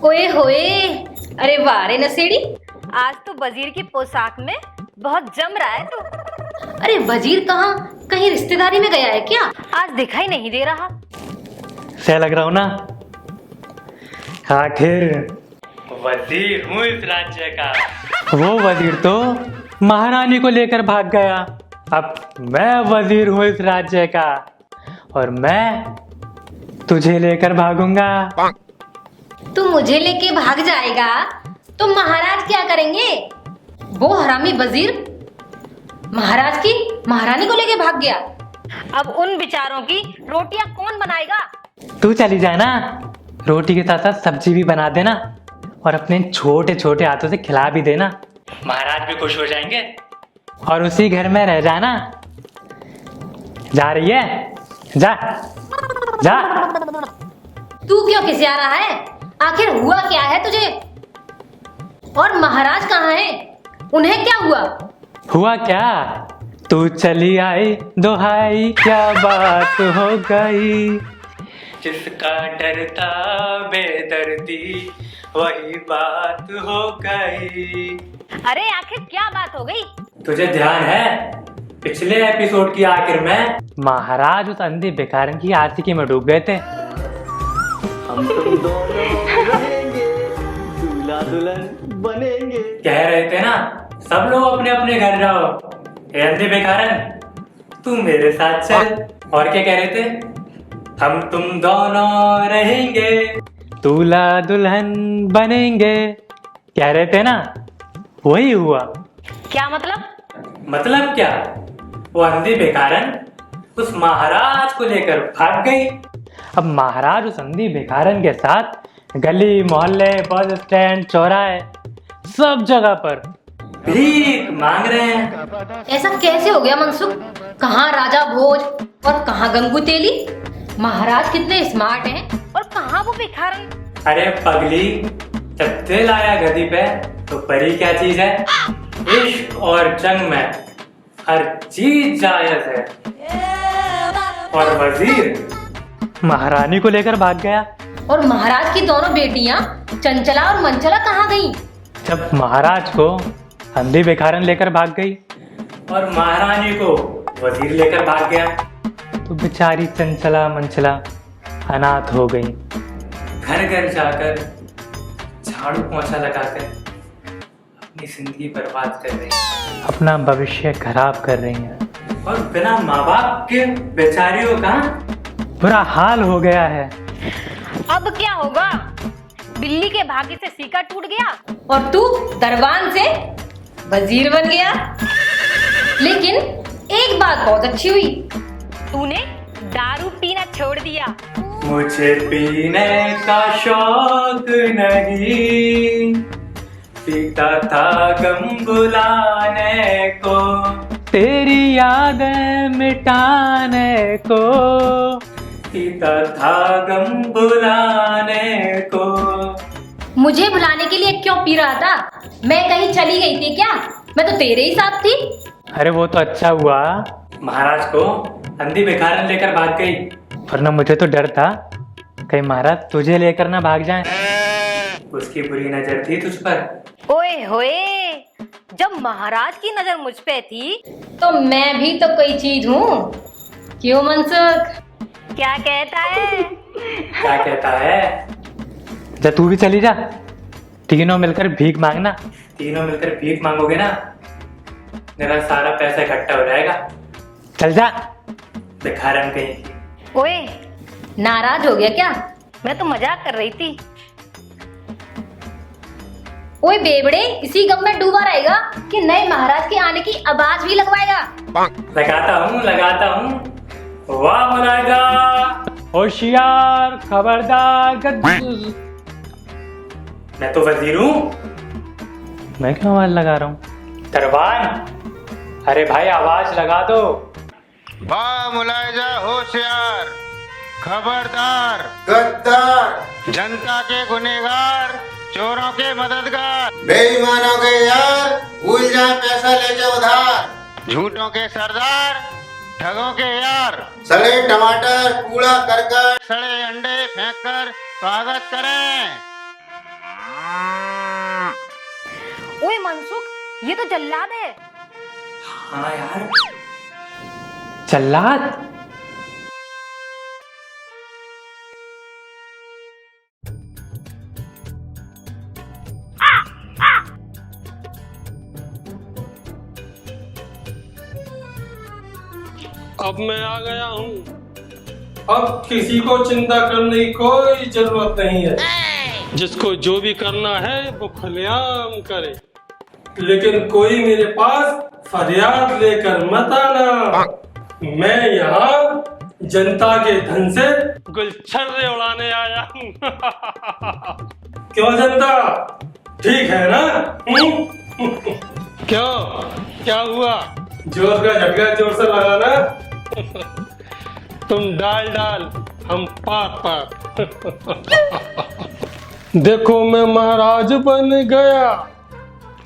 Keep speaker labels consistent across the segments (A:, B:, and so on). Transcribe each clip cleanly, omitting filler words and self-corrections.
A: ओए होए, अरे वाह रे नशेड़ी, आज तो वजीर की पोशाक में बहुत जम रहा है तू। अरे वजीर कहाँ, कहीं रिश्तेदारी में गया है क्या? आज दिखाई नहीं दे रहा।
B: सही लग रहा हूँ ना? आखिर वजीर हूँ इस राज्य का। वो वजीर तो महारानी को लेकर भाग गया, अब मैं वजीर हूँ इस राज्य का और मैं तुझे लेकर भागूंगा।
A: तू मुझे लेके भाग जाएगा तो महाराज क्या करेंगे? वो हरामी वजीर महाराज की महारानी को लेके भाग गया, अब उन बेचारों की रोटियां कौन बनाएगा?
B: तू चली जाना, रोटी के साथ साथ सब्जी भी बना देना और अपने छोटे छोटे हाथों से खिला भी देना। महाराज भी खुश हो जाएंगे और उसी घर में रह जाना। जा रही है? जा जा।
A: तू क्यों खिसिया रहा है? आखिर हुआ क्या है तुझे? और महाराज कहाँ हैं? उन्हें क्या हुआ?
B: हुआ क्या? तू चली आई दोहाई, क्या बात हो गई। जिसका डर था बेदर्दी, वही बात हो गई।
A: अरे आखिर क्या बात हो गई?
B: तुझे ध्यान है पिछले एपिसोड की आखिर में महाराज उस अंधे भिखारन की आशिकी में डूब गए थे।
C: हम तुम दोनों रहेंगे, दूल्हा दुल्हन बनेंगे।
B: कह रहे थे ना सब लोग अपने अपने घर जाओ। ए अंधे भिखारन, तू मेरे साथ चल। और क्या कह रहे थे? हम तुम दोनों रहेंगे, दूल्हा दुल्हन बनेंगे। कह रहे थे ना, वही हुआ।
A: क्या मतलब?
B: मतलब क्या? वो अंधी भिखारन उस महाराज को लेकर भाग गई। अब महाराज उस अंधी भिखारन के साथ गली मोहल्ले बस स्टैंड चौराहे सब जगह पर भीख मांग रहे हैं।
A: ऐसा कैसे हो गया मनसुख? कहाँ राजा भोज और कहाँ गंगू तेली? महाराज कितने स्मार्ट हैं और कहाँ वो भिखारन?
B: अरे पगली, जब दिल आया गदी पे तो परी क्या चीज है? इश्क और जंग में हर चीज जायज है। और वजीर महारानी को लेकर भाग गया।
A: और महाराज की दोनों बेटियां चंचला और मंचला कहाँ गईं?
B: जब महाराज को अंधी भिखारन लेकर भाग गई और महारानी को वजीर लेकर भाग गया तो बेचारी चंचला मंचला अनाथ हो गई। घर घर जाकर झाड़ू पोंछा लगाकर अपनी जिंदगी बर्बाद कर रही हैं, अपना भविष्य खराब कर रही हैं और बिना माँ बाप के बेचारियों का बुरा हाल हो गया है।
A: अब क्या होगा? बिल्ली के भाग्य से सीका टूट गया और तू दरबान से वजीर बन गया। लेकिन एक बात बहुत अच्छी हुई, तूने दारू पीना छोड़ दिया।
B: मुझे पीने का शौक नहीं, पीता था गम बुलाने को, तेरी यादें मिटाने को, पीता था गम बुलाने को।
A: मुझे भुलाने के लिए क्यों पी रहा था? मैं कहीं चली गई थी क्या? मैं तो तेरे ही साथ थी।
B: अरे वो तो अच्छा हुआ महाराज को अंधी भिखारन लेकर भाग गई, वरना मुझे तो डर था कहीं महाराज तुझे लेकर ना भाग जाएं। उसकी बुरी नजर थी तुझ पर।
A: ओए होए, जब महाराज की नजर मुझ पे थी तो मैं भी तो कोई चीज हूँ। क्यों मनसुख, क्या कहता है?
B: क्या कहता है? जा तू भी चली जा, तीनों मिलकर भीख मांगना। तीनों मिलकर भीख मांगोगे ना, मेरा सारा पैसा इकट्ठा हो जाएगा। चल जा भिखारन कहीं की।
A: ओए, नाराज हो गया क्या? मैं तो मजाक कर रही थी। ओए बेबड़े, इसी गम में डूबा रहेगा कि नए महाराज के आने की आवाज भी लगवाएगा?
B: लगाता हूँ। वाह मुलायजा, होशियार, खबरदार। मैं तो वजीर हूँ। मैं क्यों आवाज लगा रहा हूँ? दरबान, अरे भाई आवाज लगा दो।
D: वाह मुलायजा, होशियार, खबरदार,
C: गद्दार,
D: जनता के गुनहगार, चोरों के मददगार,
C: बेईमानों के यार, भूल जाए पैसा लेके उधार,
D: झूठों के सरदार, ठगों के यार,
C: सड़े टमाटर कूड़ा करकट,
D: सड़े अंडे फेंक कर स्वागत करें।
A: ओए मनसुख, ये तो जल्लाद है।
B: हाँ यार, जल्लाद।
E: अब मैं आ गया हूँ। अब किसी को चिंता करने की कोई जरूरत नहीं है। जिसको जो भी करना है वो खुलेआम करे, लेकिन कोई मेरे पास फरियाद लेकर मत आना। मैं यहाँ जनता के धन से गुलछर्रे उड़ाने आया हूँ। क्यों जनता, ठीक है ना? क्यों, क्या हुआ? जोर का झटका जोर से लगाना। तुम डाल डाल, हम पात पात। देखो मैं महाराज बन गया,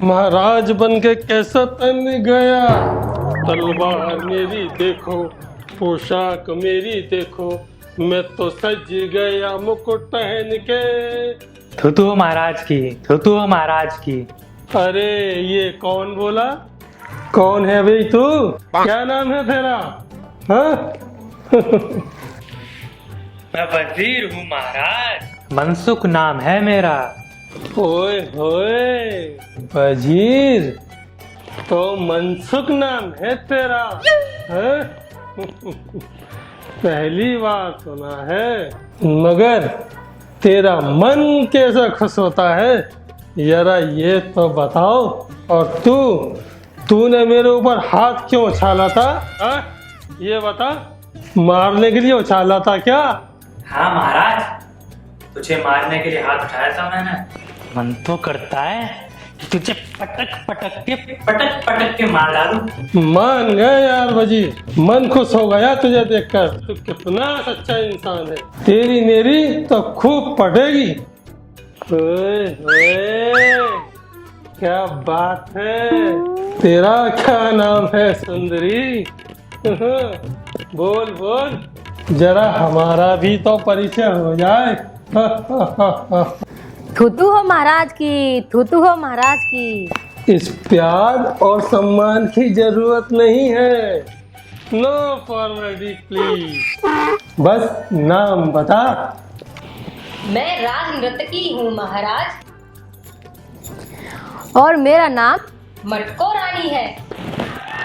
E: महाराज बन के कैसा तन गया। तलवार मेरी देखो, पोशाक मेरी देखो, मैं तो सज गया मुकुट पहन के।
B: थू महाराज की, थू महाराज की।
E: अरे ये कौन बोला? कौन है भाई तू? क्या नाम है तेरा? हाँ?
B: मैं वजीर हूँ महाराज, मनसुख नाम है मेरा।
E: ओए होए, वजीर तो मनसुख नाम है तेरा? है? पहली बार सुना है। मगर तेरा मन कैसा खुश होता है, जरा ये तो बताओ। और तूने मेरे ऊपर हाथ क्यों उछाला था? हा? ये बता, मारने के लिए उछाला था क्या?
B: हाँ महाराज, तुझे मारने के लिए हाथ उठाया था मैंने। मन तो करता है कि तुझे पटक पटक के मार डालूं।
E: मान गए यार वजीर, मन खुश हो गया तुझे देखकर। तू कितना सच्चा इंसान है। तेरी मेरी तो खूब पटेगी। ओए ओए, क्या बात है। तेरा क्या नाम है सुंदरी? बोल बोल, जरा हमारा भी तो परिचय हो जाए।
A: थूतू हो महाराज की, थूतू हो महाराज की।
E: इस प्यार और सम्मान की जरूरत नहीं है। No formality please. बस नाम बता।
A: मैं राज नर्तकी हूँ महाराज, और मेरा नाम मटको रानी है।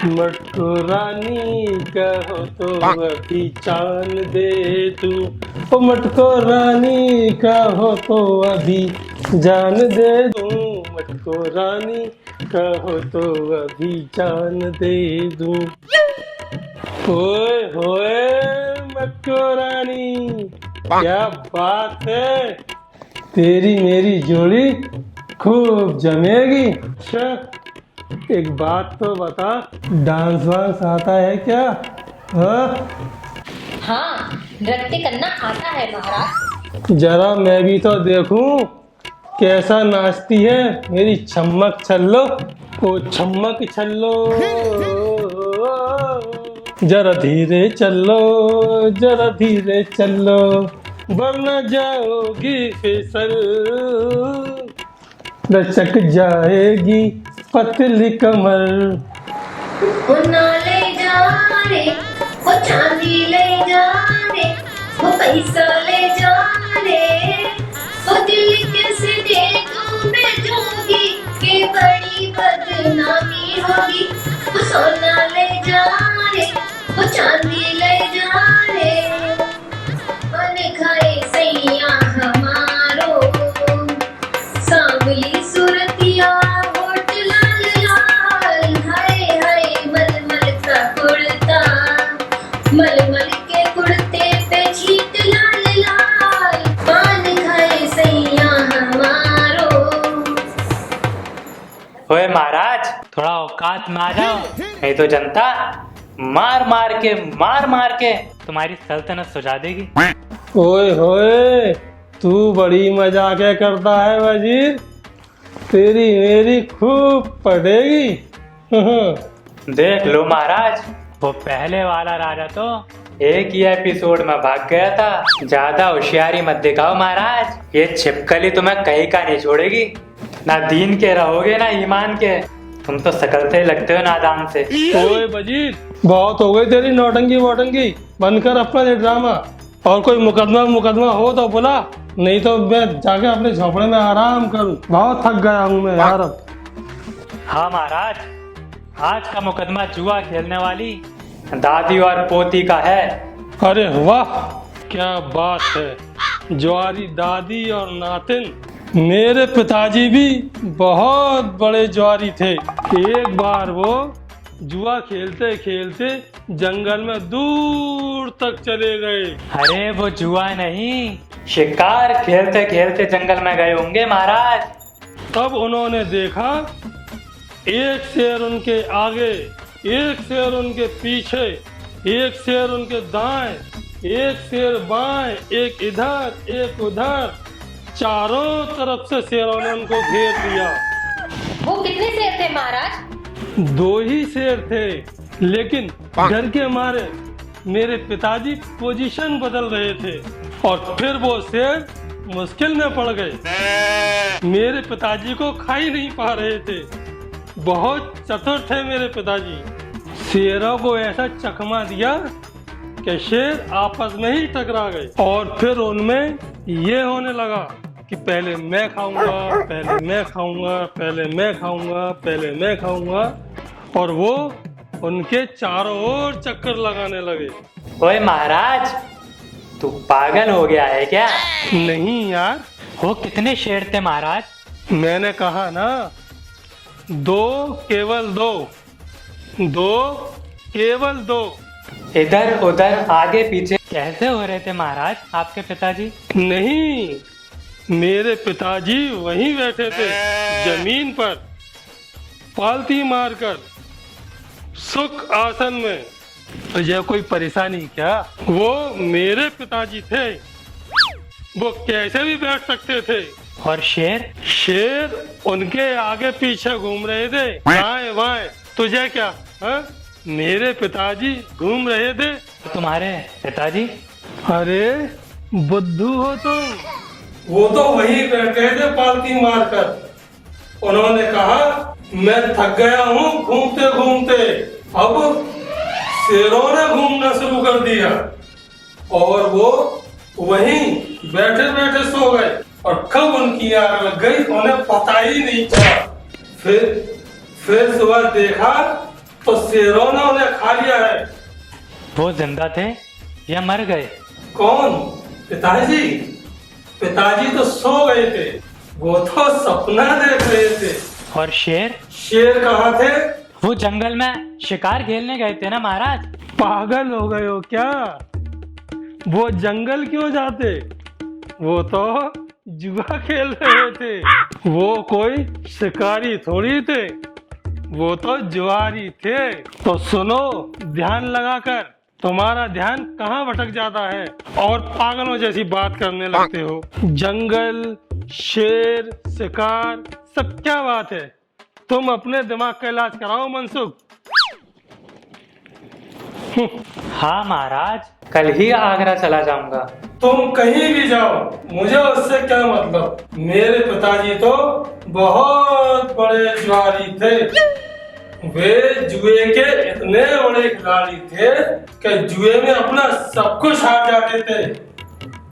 E: मटको रानी कहो तो अभी चांद दे तू। ओ मटको रानी कहो तो अभी जान दे दूं। मटको रानी कहो तो अभी जान दे दूं। ओए होए मटको रानी, क्या बात है। तेरी मेरी जोड़ी खूब जमेगी। अच्छा एक बात तो बता, डांस वांस आता है क्या?
A: हाँ, नृत्य करना आता है महाराज।
E: जरा मैं भी तो देखूं कैसा नाचती है मेरी छम्मक छल्लो। ओ छम्मक छल्लो, जरा धीरे चलो, जरा धीरे चलो, वरना जाओगी फिसल, लचक जाएगी पतली कमर।
F: ना ले जा रे, वो चांदी ले जा रे, वो पैसा ले जा रे, वो दिल कैसे दे दूं मैं जोगी के बड़ी बदनामी होगी। वो सोना ले जा रे, वो चांदी ले जा रे, मन खाए सैया हमारो, सांवली सूरतिया होठ लाल लाल, हाय हाय मलमल का कुर्ता, मलमल के कुर्ते पे छीट लाल लाल, पान खाए सैया हमारो।
B: ओए महाराज, थोड़ा औकात में आ जाओ, नहीं तो जनता मार मार के तुम्हारी सल्तनत सुझा देगी।
E: ओए होए, तू बड़ी मजाक करता है वजीर, तेरी मेरी खूब पड़ेगी।
B: देख लो महाराज, वो पहले वाला राजा तो एक ही एपिसोड में भाग गया था। ज्यादा होशियारी मत दिखाओ महाराज, ये छिपकली तुम्हें कहीं का नहीं छोड़ेगी। ना दीन के रहोगे ना ईमान के, तुम तो शकल से ही लगते हो नादान से।
E: ओए वजीर, बहुत हो गई तेरी नौटंकी वोटंकी, बंद कर अपना ये ड्रामा। और कोई मुकदमा हो तो बुला, नहीं तो मैं जाके अपने झोपड़े में आराम करूं। बहुत थक गया हूं मैं यार अब।
B: हाँ महाराज, आज का मुकदमा जुआ खेलने वाली दादी और पोती का है।
E: अरे वाह, क्या बात है। जुआरी दादी और नातिन। मेरे पिताजी भी बहुत बड़े जुआरी थे। एक बार वो जुआ खेलते खेलते जंगल में दूर तक चले गए।
B: अरे वो जुआ नहीं, शिकार खेलते खेलते जंगल में गए होंगे महाराज।
E: तब उन्होंने देखा एक शेर उनके आगे, एक शेर उनके पीछे, एक शेर उनके दाएं, एक शेर बाएं, एक इधर एक उधर, चारों तरफ से शेरों ने उनको घेर लिया।
A: वो कितने शेर थे महाराज?
E: 2 ही शेर थे, लेकिन डर के मारे मेरे पिताजी पोजीशन बदल रहे थे और फिर वो शेर मुश्किल में पड़ गए। मेरे पिताजी को खा ही नहीं पा रहे थे। बहुत चतुर थे मेरे पिताजी। शेरों को ऐसा चकमा दिया कि शेर आपस में ही टकरा गए और फिर उनमें ये होने लगा कि पहले मैं खाऊंगा, पहले मैं खाऊंगा, पहले मैं खाऊंगा, पहले मैं खाऊंगा, और वो उनके चारों ओर चक्कर लगाने लगे।
B: ओए महाराज, तू पागल हो गया है क्या?
E: नहीं यार,
B: वो कितने शेर थे महाराज?
E: मैंने कहा ना, 2, केवल 2, 2, केवल 2।
B: इधर उधर आगे पीछे कैसे हो रहे थे महाराज आपके पिताजी?
E: नहीं, मेरे पिताजी वहीं बैठे थे जमीन पर, पालती मारकर, सुख आसन में। तुझे कोई परेशानी क्या? वो मेरे पिताजी थे, वो कैसे भी बैठ सकते थे।
B: और शेर?
E: शेर उनके आगे पीछे घूम रहे थे, दाएं बाएं। तुझे क्या हा? मेरे पिताजी घूम रहे थे।
B: तुम्हारे पिताजी?
E: अरे बुद्धू हो तुम। वो तो वही बैठे थे पालती मारकर। उन्होंने कहा मैं थक गया हूँ घूमते घूमते। अब शेरों ने घूमना शुरू कर दिया और वो वहीं बैठे बैठे सो गए और कब उनकी आग लग गई उन्हें पता ही नहीं चला। फिर सुबह देखा तो शेरों ने उन्हें खा लिया है।
B: वो जिंदा थे या मर गए?
E: कौन? पिताजी? पिताजी तो सो गए थे, वो तो सपना देख रहे थे।
B: और शेर?
E: शेर कहाँ थे?
B: वो जंगल में शिकार खेलने गए थे ना महाराज।
E: पागल हो गए हो क्या? वो जंगल क्यों जाते? वो तो जुआ खेल रहे थे। वो कोई शिकारी थोड़ी थे, वो तो जुआरी थे। तो सुनो ध्यान लगाकर, तुम्हारा ध्यान कहाँ भटक जाता है और पागलों जैसी बात करने लगते हो। जंगल, शेर, शिकार, सब क्या बात है? तुम अपने दिमाग का इलाज कराओ मनसुख।
B: हाँ महाराज, कल ही आगरा चला जाऊंगा।
E: तुम कहीं भी जाओ, मुझे उससे क्या मतलब। मेरे पिताजी तो बहुत बड़े जुआरी थे। वे जुए के इतने बड़े खिलाड़ी थे कि जुए में अपना सब कुछ हार जाते थे,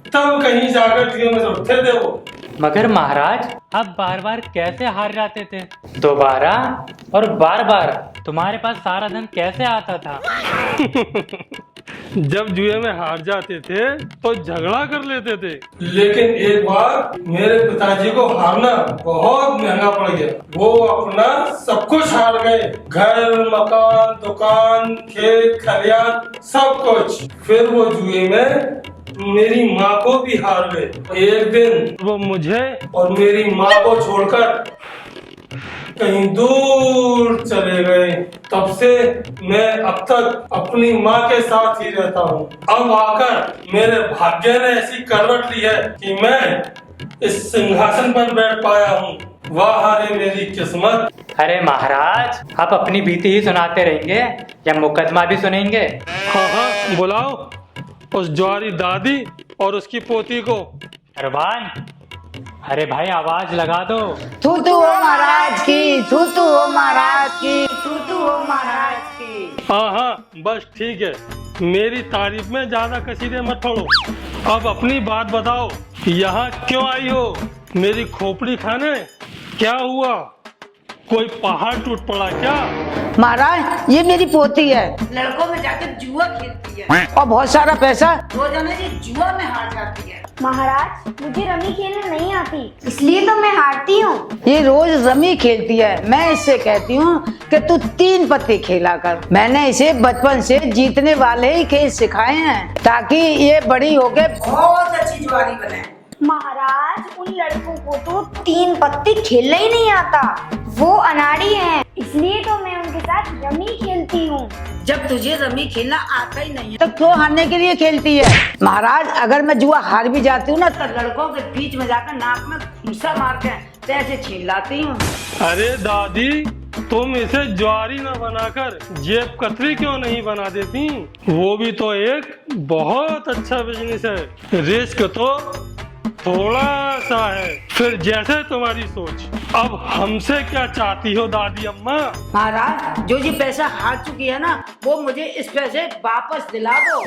E: तब कहीं जाकर जुए में उठते थे वो।
B: मगर महाराज, आप बार बार कैसे हार जाते थे? दोबारा और बार बार तुम्हारे पास सारा धन कैसे आता था?
E: जब जुए में हार जाते थे तो झगड़ा कर लेते थे। लेकिन एक बार मेरे पिताजी को हारना बहुत महंगा पड़ गया। वो अपना सब कुछ हार गए, घर, मकान, दुकान, खेत, खलियान, सब कुछ। फिर वो जुए में मेरी माँ को भी हार गए। एक दिन वो मुझे और मेरी माँ को छोड़कर कहीं दूर चले गए। तब से मैं अब तक अपनी माँ के साथ ही रहता हूँ। अब आकर मेरे भाग्य ने ऐसी करवट ली है कि मैं इस सिंहासन पर बैठ पाया हूँ। वाह रे मेरी किस्मत।
B: अरे महाराज, आप अपनी बीती ही सुनाते रहेंगे या मुकदमा भी सुनेंगे?
E: हाँ हाँ, बुलाओ। उस ज्वारी दादी और उसकी पोती को।
B: दरबान, अरे भाई आवाज लगा दो।
G: तू हो महाराज की, तू हो महाराज की, तू हो महाराज की।
E: हाँ हाँ बस ठीक है, मेरी तारीफ में ज्यादा कसीदे मत पढ़ो। अब अपनी बात बताओ, यहाँ क्यों आई हो? मेरी खोपड़ी खाने? क्या हुआ? कोई पहाड़ टूट पड़ा क्या?
G: महाराज ये मेरी पोती है,
H: लड़कों में जाकर जुआ खेलती है
G: और बहुत सारा पैसा
H: रोजाना ये जुआ में हार जाती है।
F: महाराज मुझे रमी खेलने नहीं आती, इसलिए तो मैं हारती हूँ।
G: ये रोज रमी खेलती है। मैं इससे कहती हूँ कि तू 3 पत्ते खेला कर। मैंने इसे बचपन से जीतने वाले ही खेल सिखाए हैं ताकि ये बड़ी होके
H: बहुत अच्छी जुआरी बने।
F: महाराज उन लड़कों को तो 3 पत्ते खेलना ही नहीं आता, वो अनाड़ी हैं, इसलिए तो मैं उनके साथ रमी खेलती हूँ।
H: जब तुझे रमी खेलना आता ही नहीं है
G: तो क्यों हारने के लिए खेलती है? महाराज अगर मैं जुआ हार भी जाती हूँ ना
H: तो लड़कों के बीच में जाकर नाक में घूसा मार के पैसे छीन लाती हूँ।
E: अरे दादी, तुम इसे ज्वारी न बनाकर जेब कतरी क्यों नहीं बना देती? वो भी तो एक बहुत अच्छा बिजनेस है। रिस्क तो थोड़ा सा है, फिर जैसे तुम्हारी सोच। अब हमसे क्या चाहती हो दादी अम्मा?
H: महाराज जो ये पैसा हार चुकी है ना, वो मुझे इस पैसे वापस दिला दो।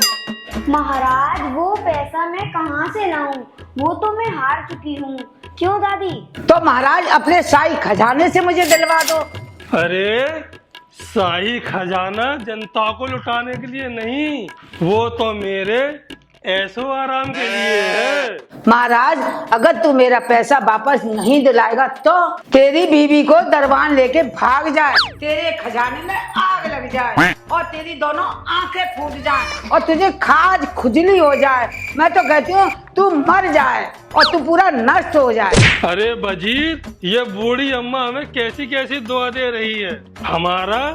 F: महाराज वो पैसा मैं कहाँ से लाऊं? वो तो मैं हार चुकी हूँ। क्यों दादी?
G: तो महाराज अपने शाही खजाने से मुझे दिलवा दो।
E: अरे शाही खजाना जनता को लुटाने के लिए नहीं, वो तो मेरे ऐसो आराम के लिए है।
G: महाराज अगर तू मेरा पैसा वापस नहीं दिलाएगा तो तेरी बीवी को दरबान लेके भाग जाए,
H: तेरे खजाने में आग लग जाए और तेरी दोनों आंखें फूट जाए
G: और तुझे खाज खुजली हो जाए। मैं तो कहती हूँ तू मर जाए और तू पूरा नष्ट हो जाए।
E: अरे बजीर, ये बूढ़ी अम्मा हमें कैसी कैसी दुआ दे रही है। हमारा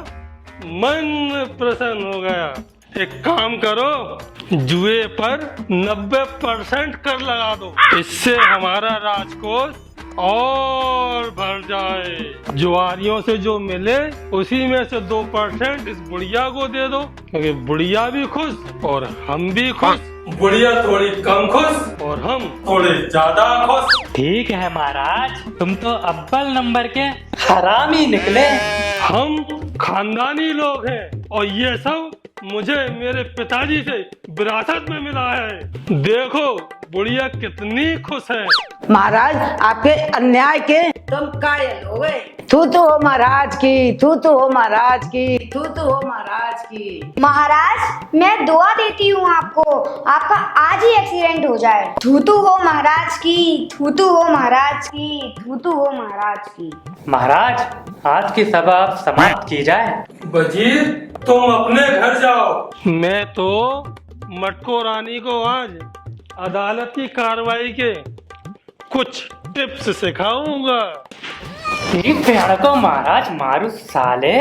E: मन प्रसन्न हो गया। एक काम करो, जुए पर 90% कर लगा दो, इससे हमारा राजकोष और भर जाए। जुआरियों से जो मिले उसी में से 2% इस बुढ़िया को दे दो, क्योंकि बुढ़िया भी खुश और हम भी खुश। बुढ़िया थोड़ी कम खुश और हम थोड़े ज्यादा खुश।
B: ठीक है महाराज, तुम तो अव्वल नंबर के हरामी निकले।
E: हम खानदानी लोग हैं और ये सब मुझे मेरे पिताजी से विरासत में मिला है। देखो बुढ़िया कितनी खुश है।
G: महाराज आपके अन्याय के
H: तुम कायल हो गए।
G: तू हो महाराज की, तू हो महाराज की,
H: तू हो महाराज की।
F: महाराज मैं दुआ देती हूँ आपको, आपका आज ही एक्सीडेंट हो जाए। थूतू हो महाराज की, थूतू हो महाराज की, थूतू हो महाराज की।
B: महाराज आज की सभा समाप्त की जाए।
E: वजीर तुम अपने घर जाओ, मैं तो मटको रानी को आज अदालत की कार्रवाई के कुछ टिप्स सिखाऊंगा।
B: एक पेड़ को महाराज मारू साले।